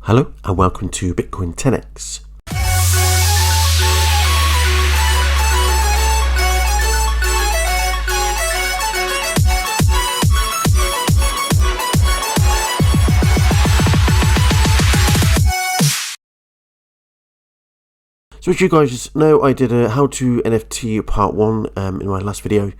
Hello and welcome to Bitcoin 10x. So as you guys know, I did a how to NFT part 1 in my last video,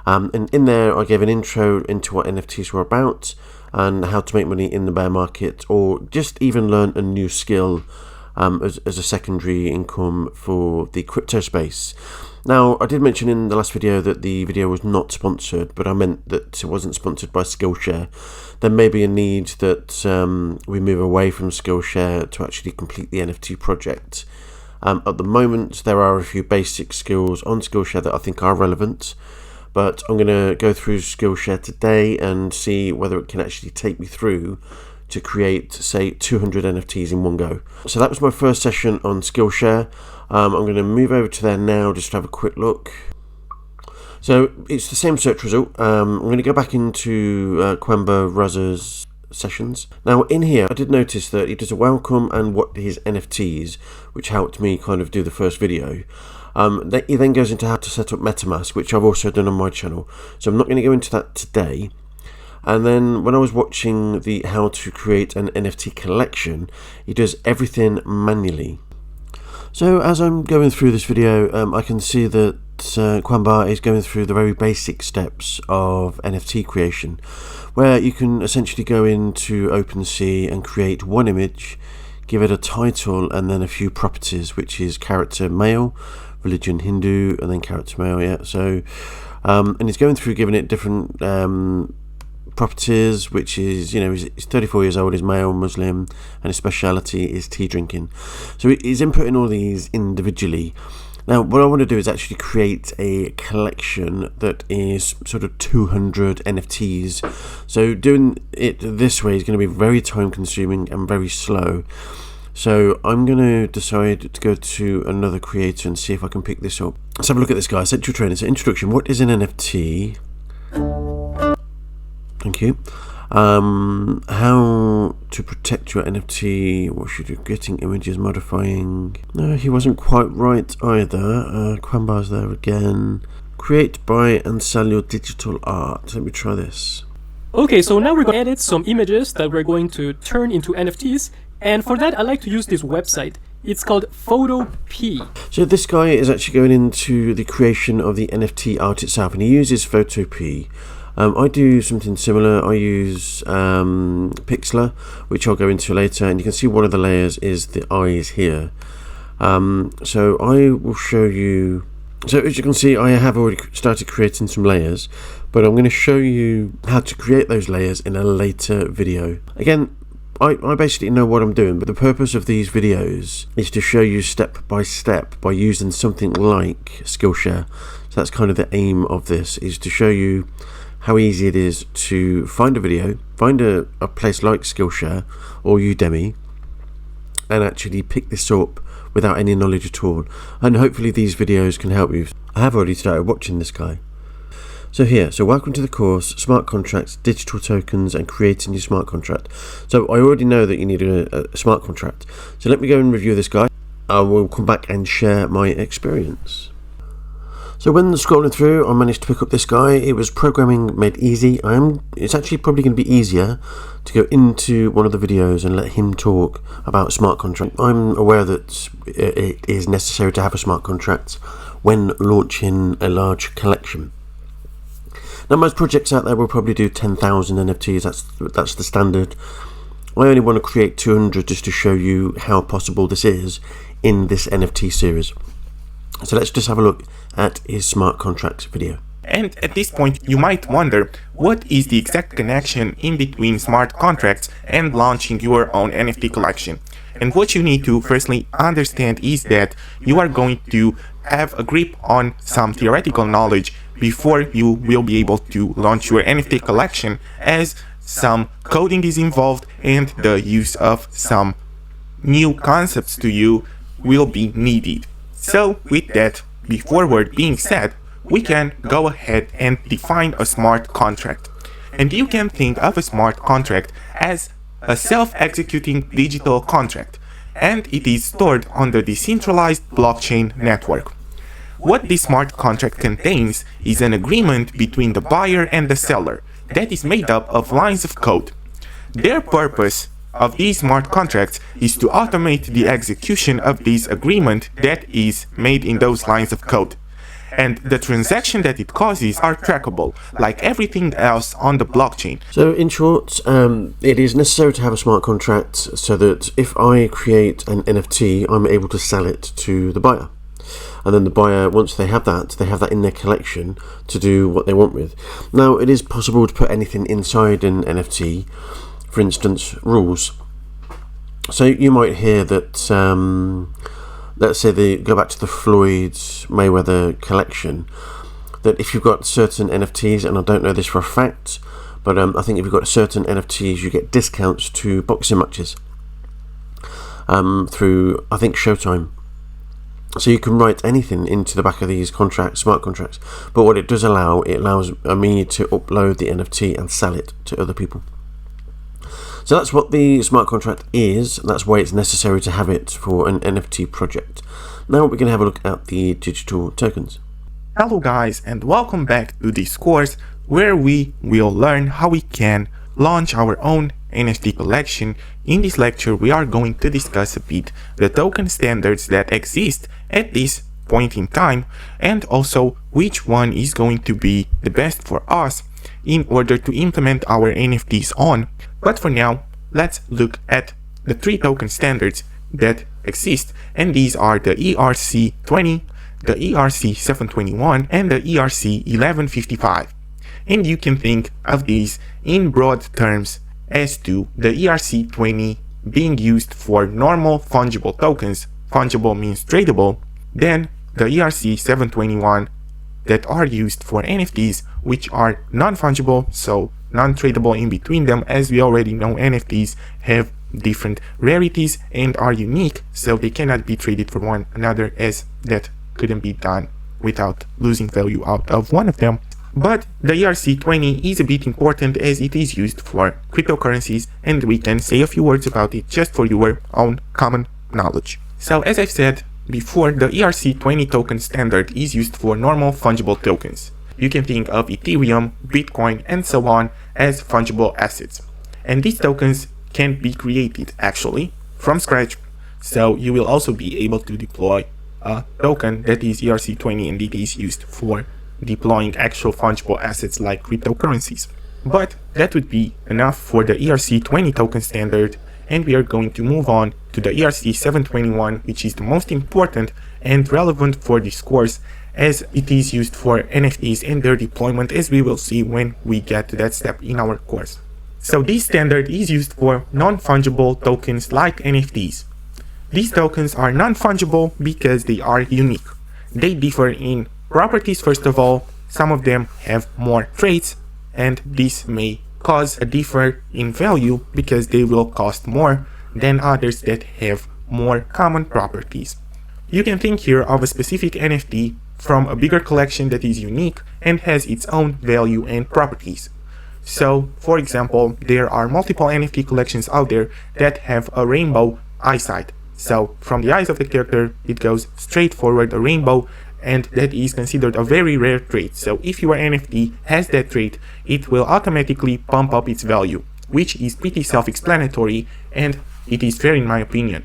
and in there I gave an intro into what NFTs were about and how to make money in the bear market, or just even learn a new skill as a secondary income for the crypto space. Now, I did mention in the last video that the video was not sponsored, but I meant that it wasn't sponsored by Skillshare. There may be a need that we move away from Skillshare to actually complete the NFT project. At the moment, there are a few basic skills on Skillshare that I think are relevant, but I'm going to go through Skillshare today and see whether it can actually take me through to create, say, 200 NFTs in one go. So that was my first session on Skillshare. I'm going to move over to there now just to have a quick look. So it's the same search result. I'm going to go back into Quamba Razza's sessions. Now in here I did notice that he does a welcome and what his NFTs, which helped me kind of do the first video. He then goes into how to set up MetaMask, which I've also done on my channel, so I'm not going to go into that today. And then when I was watching the how to create an NFT collection, he does everything manually. So as I'm going through this video, I can see that Quamba is going through the very basic steps of NFT creation, where you can essentially go into OpenSea and create one image, give it a title and then a few properties, which is character male, religion Hindu, and then character male. Yeah, so and he's going through giving it different properties, which is, you know, he's 34 years old, he's male, Muslim, and his speciality is tea drinking. So he's inputting all these individually. Now what I want to do is actually create a collection that is sort of 200 NFTs. So doing it this way is going to be very time consuming and very slow. So I'm going to decide to go to another creator and see if I can pick this up. Let's have a look at this guy. Essential Trainer. So introduction. What is an NFT? Thank you. How to protect your NFT. What should you do? Getting images, modifying. No, he wasn't quite right either. Quamba's there again. Create, buy and sell your digital art. Let me try this. Okay, so now we're going to edit some images that we're going to turn into NFTs. And for that, I like to use this website. It's called Photopea. So this guy is actually going into the creation of the NFT art itself, and he uses Photopea. I do something similar. I use Pixlr, which I'll go into later, and you can see one of the layers is the eyes here. So I will show you. So as you can see, I have already started creating some layers, but I'm going to show you how to create those layers in a later video. Again, I basically know what I'm doing, but the purpose of these videos is to show you step by step by using something like Skillshare. So that's kind of the aim of this, is to show you how easy it is to find a video, find a place like Skillshare or Udemy, and actually pick this up without any knowledge at all. And hopefully these videos can help you. I have already started watching this guy. So here, so welcome to the course, smart contracts, digital tokens, and creating your smart contract. So I already know that you need a smart contract. So let me go and review this guy. I will come back and share my experience. So when scrolling through, I managed to pick up this guy. It was programming made easy. It's actually probably going to be easier to go into one of the videos and let him talk about smart contract. I'm aware that it is necessary to have a smart contract when launching a large collection. Now most projects out there will probably do 10,000 NFTs, that's the standard. I only want to create 200 just to show you how possible this is in this NFT series. So let's just have a look at his smart contracts video. And at this point you might wonder, what is the exact connection in between smart contracts and launching your own NFT collection? And what you need to firstly understand is that you are going to have a grip on some theoretical knowledge before you will be able to launch your NFT collection, as some coding is involved and the use of some new concepts to you will be needed. So with that before word being said, we can go ahead and define a smart contract. And you can think of a smart contract as a self-executing digital contract, and it is stored on the decentralized blockchain network. What this smart contract contains is an agreement between the buyer and the seller that is made up of lines of code. Their purpose of these smart contracts is to automate the execution of this agreement that is made in those lines of code. And the transaction that it causes are trackable, like everything else on the blockchain. So in short, it is necessary to have a smart contract so that if I create an NFT, I'm able to sell it to the buyer. And then the buyer, once they have that in their collection to do what they want with. Now, it is possible to put anything inside an NFT, for instance, rules. So you might hear that, let's say they go back to the Floyd Mayweather collection, that if you've got certain NFTs, and I don't know this for a fact, but I think if you've got certain NFTs, you get discounts to boxing matches through, I think, Showtime. So you can write anything into the back of these contracts, smart contracts. But what it does allow, it allows me to upload the NFT and sell it to other people. So that's what the smart contract is. That's why it's necessary to have it for an NFT project. Now we're going to have a look at the digital tokens. Hello guys, and welcome back to this course where we will learn how we can launch our own NFT collection. In this lecture we are going to discuss a bit the token standards that exist at this point in time, and also which one is going to be the best for us in order to implement our NFTs on. But for now, let's look at the three token standards that exist, and these are the ERC20, the ERC721, and the ERC1155. And you can think of these in broad terms as to the ERC20 being used for normal fungible tokens, fungible means tradable, then the ERC721 that are used for NFTs, which are non-fungible, so non-tradable in between them. As we already know, NFTs have different rarities and are unique, so they cannot be traded for one another, as that couldn't be done without losing value out of one of them. But the ERC20 is a bit important as it is used for cryptocurrencies, and we can say a few words about it just for your own common knowledge. So as I've said before, the ERC20 token standard is used for normal fungible tokens. You can think of Ethereum, Bitcoin, and so on as fungible assets. And these tokens can be created actually from scratch, so you will also be able to deploy a token that is ERC20 and it is used for deploying actual fungible assets like cryptocurrencies. But that would be enough for the ERC20 token standard, and we are going to move on to the ERC721, which is the most important and relevant for this course, as it is used for NFTs and their deployment, as we will see when we get to that step in our course. So this standard is used for non-fungible tokens like NFTs. These tokens are non-fungible because they are unique. They differ in properties. First of all, some of them have more traits, and this may cause a differ in value because they will cost more than others that have more common properties. You can think here of a specific NFT from a bigger collection that is unique and has its own value and properties. So, for example, there are multiple NFT collections out there that have a rainbow eyesight. So, from the eyes of the character, it goes straight forward a rainbow, and that is considered a very rare trait. So if your NFT has that trait, it will automatically pump up its value, which is pretty self-explanatory, and it is fair in my opinion.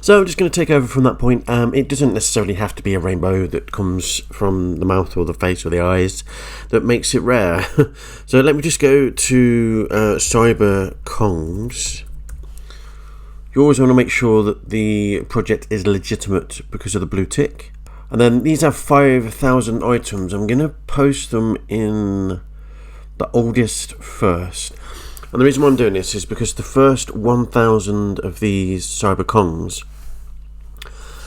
So I'm just going to take over from that point. It doesn't necessarily have to be a rainbow that comes from the mouth or the face or the eyes that makes it rare. So let me just go to Cyber Kongs. You always want to make sure that the project is legitimate because of the blue tick. And then these have 5,000 items. I'm going to post them in the oldest first. And the reason why I'm doing this is because the first 1,000 of these Cyber Kongs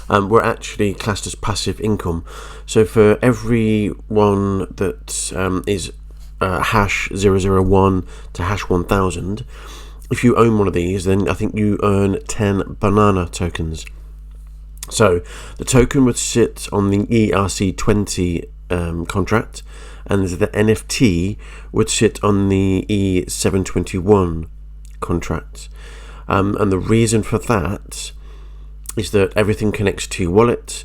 were actually classed as passive income. So for every one that is hash 001 to hash 1000, if you own one of these, then I think you earn 10 banana tokens. So the token would sit on the ERC20 contract, and the NFT would sit on the E721 contract. And the reason for that is that everything connects to your wallet.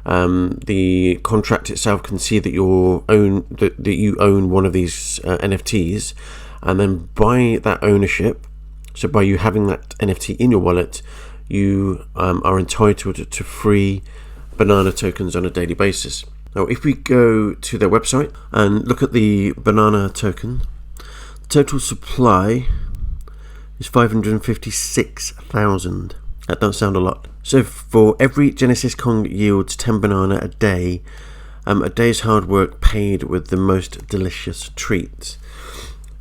The contract itself can see that you own one of these NFTs, and then by that ownership, so by you having that NFT in your wallet, you are entitled to free banana tokens on a daily basis. Now, if we go to their website and look at the banana token, the total supply is 556,000. That doesn't sound a lot. So for every Genesis Kong yields 10 banana a day, a day's hard work paid with the most delicious treats.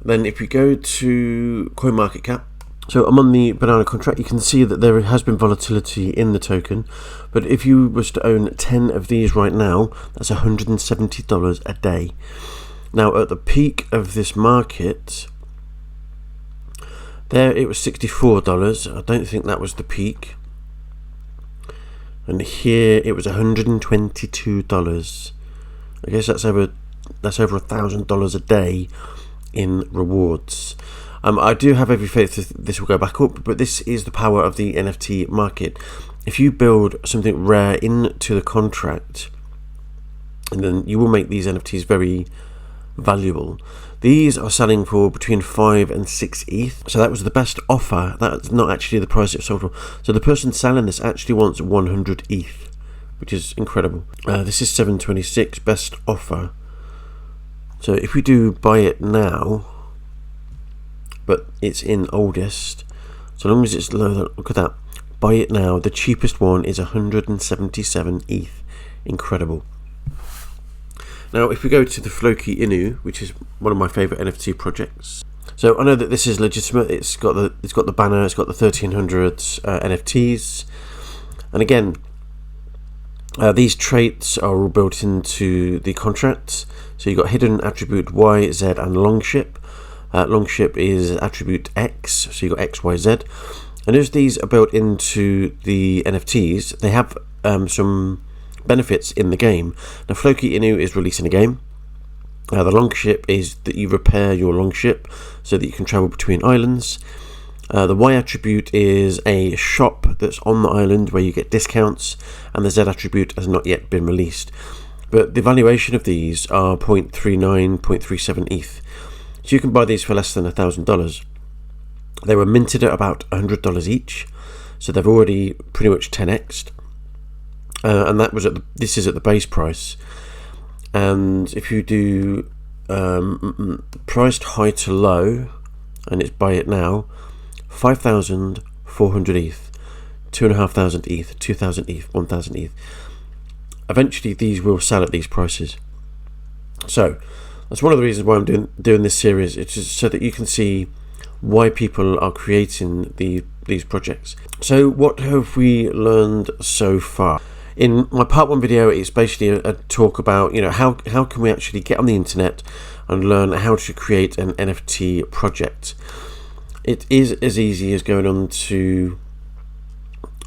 Then if we go to CoinMarketCap, so I'm on the banana contract, you can see that there has been volatility in the token, but if you was to own 10 of these right now, that's $170 a day. Now at the peak of this market, there it was $64. I don't think that was the peak. And here it was $122. I guess that's over $1,000 a day in rewards. I do have every faith that this will go back up, but this is the power of the NFT market. If you build something rare into the contract, and then you will make these NFTs very valuable. These are selling for between 5 and 6 ETH. So that was the best offer. That's not actually the price it sold for. So the person selling this actually wants 100 ETH, which is incredible. This is 726 best offer. So if we do buy it now, but it's in oldest, so long as it's low, look at that, buy it now, the cheapest one is 177 ETH. Incredible. Now if we go to the Floki Inu, which is one of my favourite NFT projects, so I know that this is legitimate. It's got the banner, it's got the 1300 NFTs, and again these traits are all built into the contract. So you've got hidden attribute Y, Z and longship. Longship is attribute X, so you've got X, Y, Z. And as these are built into the NFTs, they have some benefits in the game. Now Floki Inu is releasing a game. The longship is that you repair your longship so that you can travel between islands. The Y attribute is a shop that's on the island where you get discounts, and the Z attribute has not yet been released. But the valuation of these are 0.39, 0.37 ETH. So you can buy these for less than $1,000. They were minted at about $100 each, so they've already pretty much 10x'd. And that was this is at the base price. And if you do priced high to low, and it's buy it now, 5,400 ETH, 2,500 ETH, 2,000 ETH, 1,000 ETH. Eventually these will sell at these prices. So that's one of the reasons why I'm doing this series. It's just so that you can see why people are creating these projects. So what have we learned so far? In my part 1 video, it's basically a talk about, how can we actually get on the internet and learn how to create an NFT project. It is as easy as going on to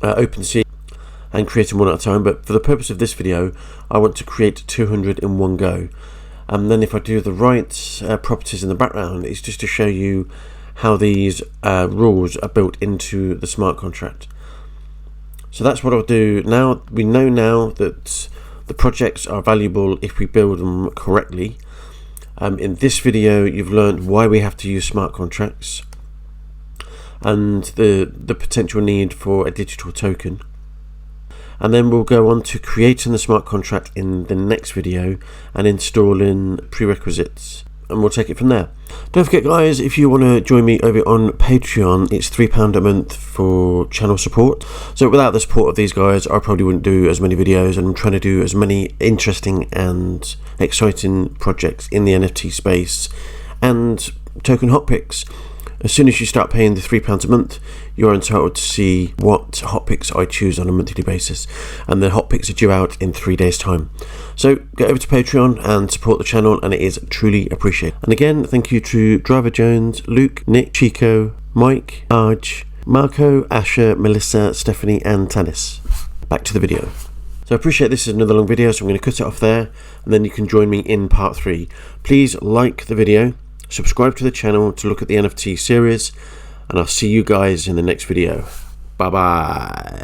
OpenSea and creating one at a time, but for the purpose of this video, I want to create 200 in one go. And then if I do the right properties in the background, it's just to show you how these rules are built into the smart contract. So that's what I'll do now. We know now that the projects are valuable if we build them correctly. In this video, you've learned why we have to use smart contracts and the potential need for a digital token. And then we'll go on to creating the smart contract in the next video and installing prerequisites, and we'll take it from there. Don't forget guys, if you want to join me over on Patreon, it's £3 a month for channel support. So without the support of these guys, I probably wouldn't do as many videos, and I'm trying to do as many interesting and exciting projects in the NFT space and token hot picks. As soon as you start paying the £3 a month, you're entitled to see what hot picks I choose on a monthly basis, and the hot picks are due out in 3 days time. So get over to Patreon and support the channel, and it is truly appreciated. And again, thank you to Driver Jones, Luke, Nick, Chico, Mike, Arj, Marco, Asher, Melissa, Stephanie and Tanis. Back to the video. So I appreciate this is another long video, so I'm going to cut it off there, and then you can join me in part 3. Please like the video, subscribe to the channel to look at the NFT series, and I'll see you guys in the next video. Bye bye.